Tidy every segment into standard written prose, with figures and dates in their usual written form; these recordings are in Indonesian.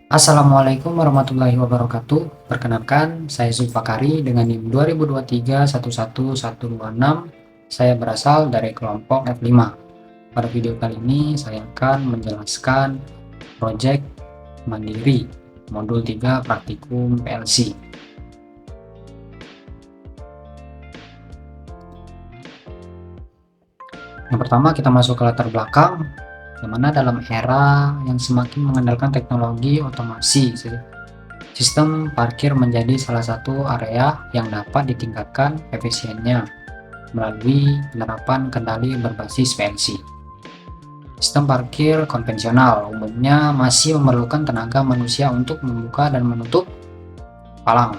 Assalamualaikum warahmatullahi wabarakatuh. Perkenalkan, saya Zulfakari dengan NIM 2023 11126. Saya berasal dari kelompok F5. Pada video kali ini saya akan menjelaskan proyek mandiri modul 3 praktikum PLC. Yang pertama kita masuk ke latar belakang, di mana dalam era yang semakin mengandalkan teknologi otomasi, sistem parkir menjadi salah satu area yang dapat ditingkatkan efisiennya melalui penerapan kendali berbasis PLC. Sistem parkir konvensional umumnya masih memerlukan tenaga manusia untuk membuka dan menutup palang,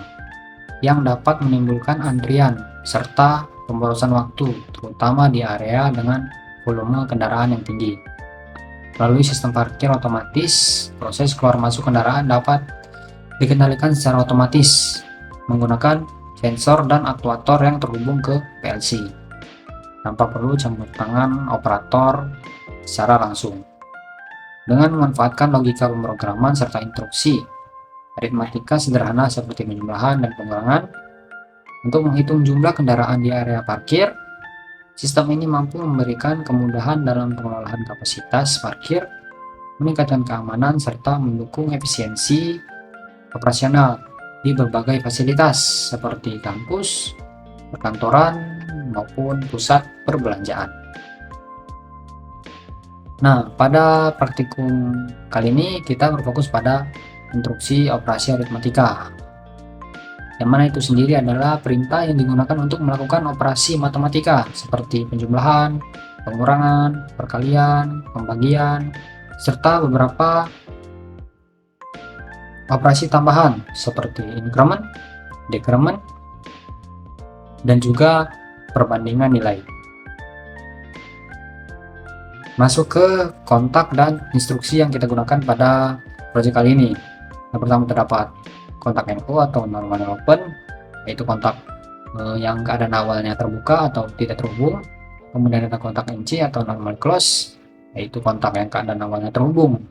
yang dapat menimbulkan antrian serta pemborosan waktu, terutama di area dengan volume kendaraan yang tinggi. Melalui sistem parkir otomatis, proses keluar masuk kendaraan dapat dikendalikan secara otomatis menggunakan sensor dan aktuator yang terhubung ke PLC tanpa perlu campur tangan operator secara langsung. Dengan memanfaatkan logika pemrograman serta instruksi aritmatika sederhana seperti penjumlahan dan pengurangan untuk menghitung jumlah kendaraan di area parkir, sistem ini mampu memberikan kemudahan dalam pengelolaan kapasitas parkir, meningkatkan keamanan, serta mendukung efisiensi operasional di berbagai fasilitas seperti kampus, perkantoran, maupun pusat perbelanjaan. Nah, pada praktikum kali ini kita berfokus pada instruksi operasi aritmatika, yang mana itu sendiri adalah perintah yang digunakan untuk melakukan operasi matematika seperti penjumlahan, pengurangan, perkalian, pembagian, serta beberapa operasi tambahan seperti increment, decrement, dan juga perbandingan nilai. Masuk ke kontak dan instruksi yang kita gunakan pada proyek kali ini. Yang pertama terdapat kontak NO atau normal open, yaitu kontak yang keadaan awalnya terbuka atau tidak terhubung. Kemudian ada kontak NC atau normal close, yaitu kontak yang keadaan awalnya terhubung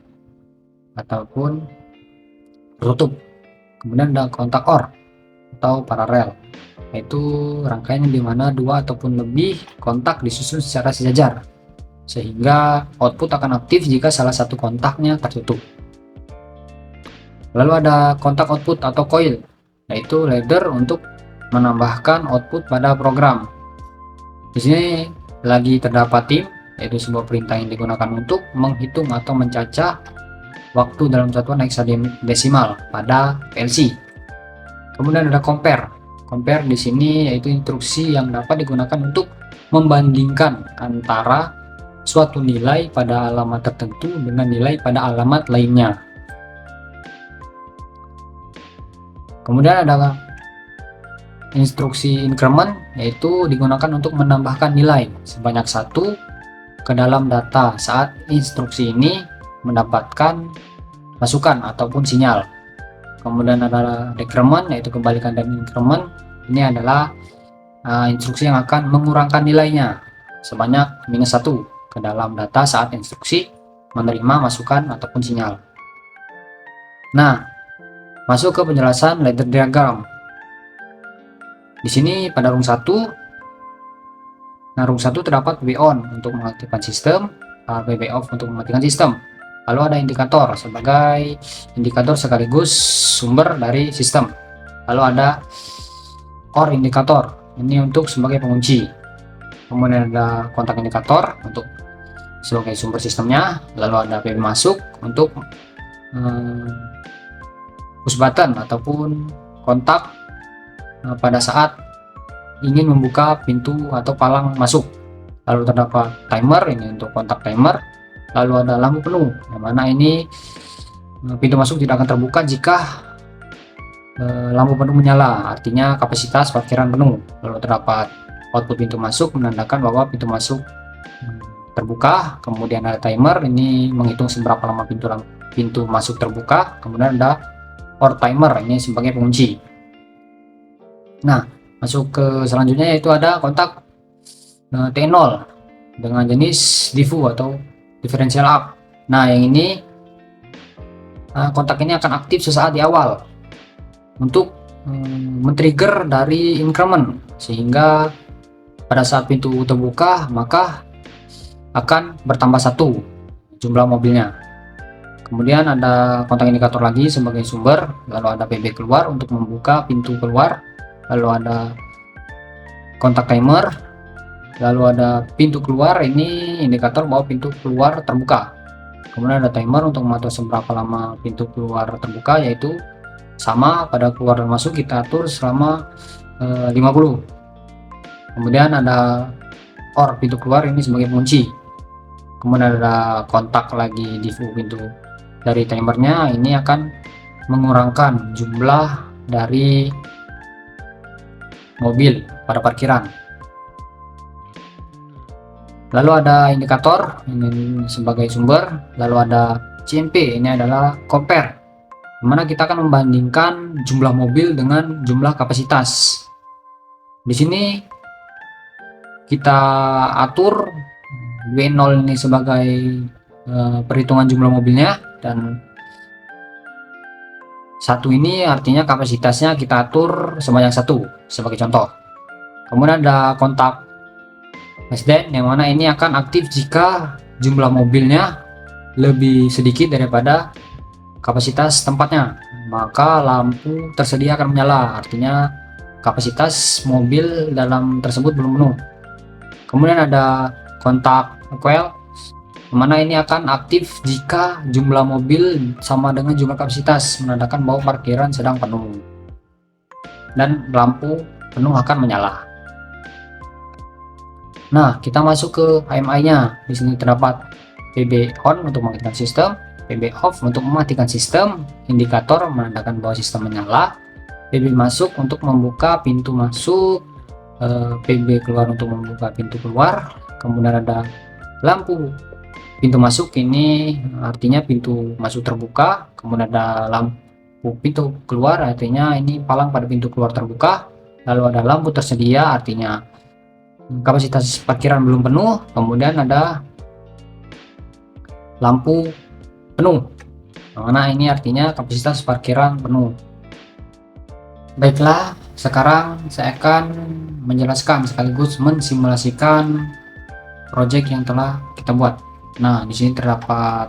ataupun tertutup. Kemudian ada kontak OR atau paralel, yaitu rangkaian di mana dua ataupun lebih kontak disusun secara sejajar, sehingga output akan aktif jika salah satu kontaknya tertutup. Lalu ada kontak output atau coil, yaitu ladder untuk menambahkan output pada program. Di sini lagi terdapat tim, yaitu sebuah perintah yang digunakan untuk menghitung atau mencacah waktu dalam satuan heksadesimal pada PLC. Kemudian ada compare. Compare di sini yaitu instruksi yang dapat digunakan untuk membandingkan antara suatu nilai pada alamat tertentu dengan nilai pada alamat lainnya. Kemudian ada instruksi increment, yaitu digunakan untuk menambahkan nilai sebanyak 1 ke dalam data saat instruksi ini mendapatkan masukan ataupun sinyal. Kemudian ada decrement, yaitu kebalikan dari increment. Ini adalah instruksi yang akan mengurangkan nilainya sebanyak -1 ke dalam data saat instruksi menerima masukan ataupun sinyal. Nah, masuk ke penjelasan ladder diagram. Di sini pada rung 1, rung 1 terdapat PB on untuk mengaktifkan sistem, PB off untuk mematikan sistem. Lalu ada indikator sebagai indikator sekaligus sumber dari sistem. Lalu ada OR indikator, ini untuk sebagai pengunci. Kemudian ada kontak indikator untuk sebagai sumber sistemnya. Lalu ada PB masuk untuk push button ataupun kontak pada saat ingin membuka pintu atau palang masuk. Lalu terdapat timer, ini untuk kontak timer. Lalu ada lampu penuh, yang mana ini pintu masuk tidak akan terbuka jika lampu penuh menyala, artinya kapasitas parkiran penuh. Lalu terdapat output pintu masuk menandakan bahwa pintu masuk terbuka. Kemudian ada timer, ini menghitung seberapa lama pintu masuk terbuka. Kemudian ada OR timer, ini sebagai pengunci. Nah, masuk ke selanjutnya yaitu ada kontak T0 dengan jenis diffu atau differential up. Nah, yang ini kontak ini akan aktif sesaat di awal untuk men-trigger dari increment, sehingga pada saat pintu terbuka maka akan bertambah 1 jumlah mobilnya. Kemudian ada kontak indikator lagi sebagai sumber, lalu ada PB keluar untuk membuka pintu keluar, lalu ada kontak timer, lalu ada pintu keluar, ini indikator bahwa pintu keluar terbuka. Kemudian ada timer untuk mengatur seberapa lama pintu keluar terbuka, yaitu sama pada keluar dan masuk kita atur selama 50. Kemudian ada OR pintu keluar, ini sebagai kunci. Kemudian ada kontak lagi di pintu dari timernya, ini akan mengurangkan jumlah dari mobil pada parkiran. Lalu ada indikator ini sebagai sumber, lalu ada CMP, ini adalah compare, dimana kita akan membandingkan jumlah mobil dengan jumlah kapasitas. Di sini kita atur W0 ini sebagai perhitungan jumlah mobilnya, dan 1 ini artinya kapasitasnya kita atur sebanyak 1 sebagai contoh. Kemudian ada kontak SDN, yang mana ini akan aktif jika jumlah mobilnya lebih sedikit daripada kapasitas tempatnya, maka lampu tersedia akan menyala, artinya kapasitas mobil dalam tersebut belum penuh. Kemudian ada kontak coil, mana ini akan aktif jika jumlah mobil sama dengan jumlah kapasitas, menandakan bahwa parkiran sedang penuh dan lampu penuh akan menyala. Nah, kita masuk ke HMI-nya. Di sini terdapat PB on untuk mengaktifkan sistem, PB off untuk mematikan sistem, indikator menandakan bahwa sistem menyala, PB masuk untuk membuka pintu masuk, PB keluar untuk membuka pintu keluar. Kemudian ada lampu pintu masuk, ini artinya pintu masuk terbuka. Kemudian ada lampu pintu keluar, artinya ini palang pada pintu keluar terbuka. Lalu ada lampu tersedia, artinya kapasitas parkiran belum penuh. Kemudian ada lampu penuh, mana ini artinya kapasitas parkiran penuh. Baiklah, sekarang saya akan menjelaskan sekaligus mensimulasikan project yang telah kita buat. Nah, di sini terdapat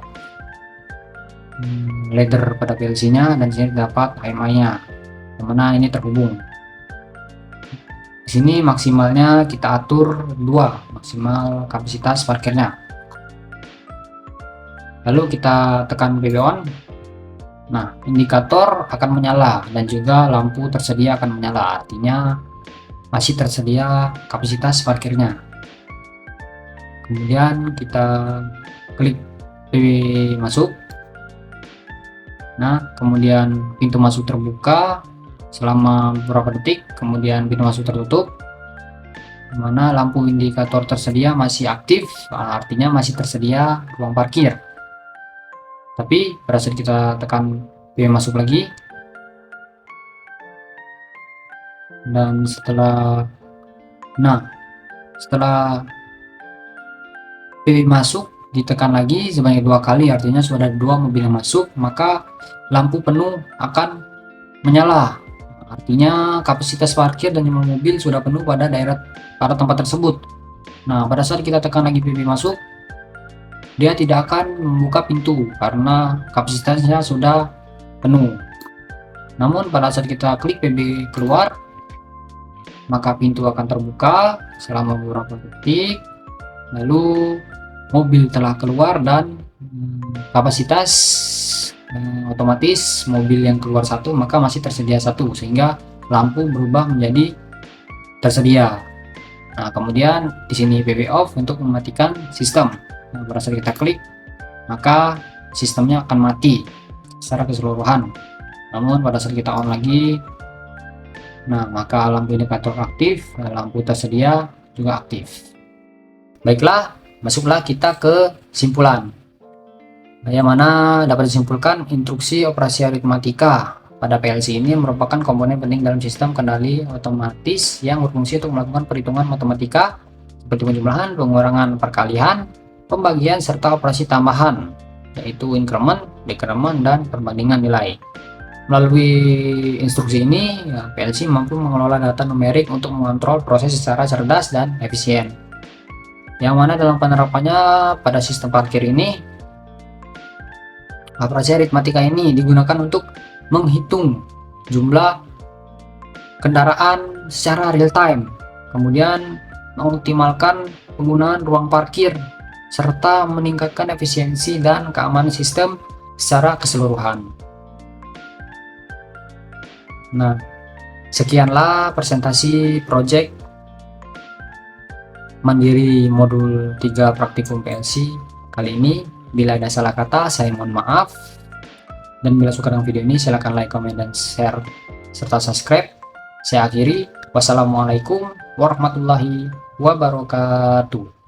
ladder pada PLC-nya, dan di sini terdapat HMI-nya, yang mana ini terhubung. Di sini maksimalnya kita atur 2, maksimal kapasitas parkirnya. Lalu kita tekan PB on. Nah, indikator akan menyala dan juga lampu tersedia akan menyala, artinya masih tersedia kapasitas parkirnya. Kemudian kita klik PB masuk. Nah, kemudian pintu masuk terbuka selama beberapa detik, kemudian pintu masuk tertutup, mana lampu indikator tersedia masih aktif, artinya masih tersedia ruang parkir. Tapi pada saat kita tekan PB masuk lagi, dan setelah PB masuk ditekan lagi sebanyak 2 kali, artinya sudah ada 2 mobil yang masuk, maka lampu penuh akan menyala, artinya kapasitas parkir dan jumlah mobil sudah penuh pada tempat tersebut. Nah, pada saat kita tekan lagi PB masuk, dia tidak akan membuka pintu karena kapasitasnya sudah penuh. Namun pada saat kita klik PB keluar, maka pintu akan terbuka selama beberapa detik, lalu mobil telah keluar dan kapasitas otomatis mobil yang keluar 1, maka masih tersedia 1, sehingga lampu berubah menjadi tersedia. Nah, kemudian di sini PB off untuk mematikan sistem. Nah, pada saat kita klik, maka sistemnya akan mati secara keseluruhan. Namun pada saat kita on lagi, nah maka lampu indikator aktif, lampu tersedia juga aktif. Baiklah, masuklah kita ke simpulan. Yang mana dapat disimpulkan instruksi operasi aritmatika pada PLC ini merupakan komponen penting dalam sistem kendali otomatis yang berfungsi untuk melakukan perhitungan matematika seperti penjumlahan, pengurangan, perkalian, pembagian, serta operasi tambahan yaitu increment, decrement, dan perbandingan nilai. Melalui instruksi ini, ya, PLC mampu mengelola data numerik untuk mengontrol proses secara cerdas dan efisien. Yang mana dalam penerapannya pada sistem parkir ini, operasi aritmatika ini digunakan untuk menghitung jumlah kendaraan secara real time, kemudian mengoptimalkan penggunaan ruang parkir, serta meningkatkan efisiensi dan keamanan sistem secara keseluruhan. Nah, sekianlah presentasi project Mandiri modul 3 praktikum PLC kali ini. Bila ada salah kata, saya mohon maaf. Dan bila suka dengan video ini, silahkan like, comment, dan share, serta subscribe. Saya akhiri. Wassalamualaikum warahmatullahi wabarakatuh.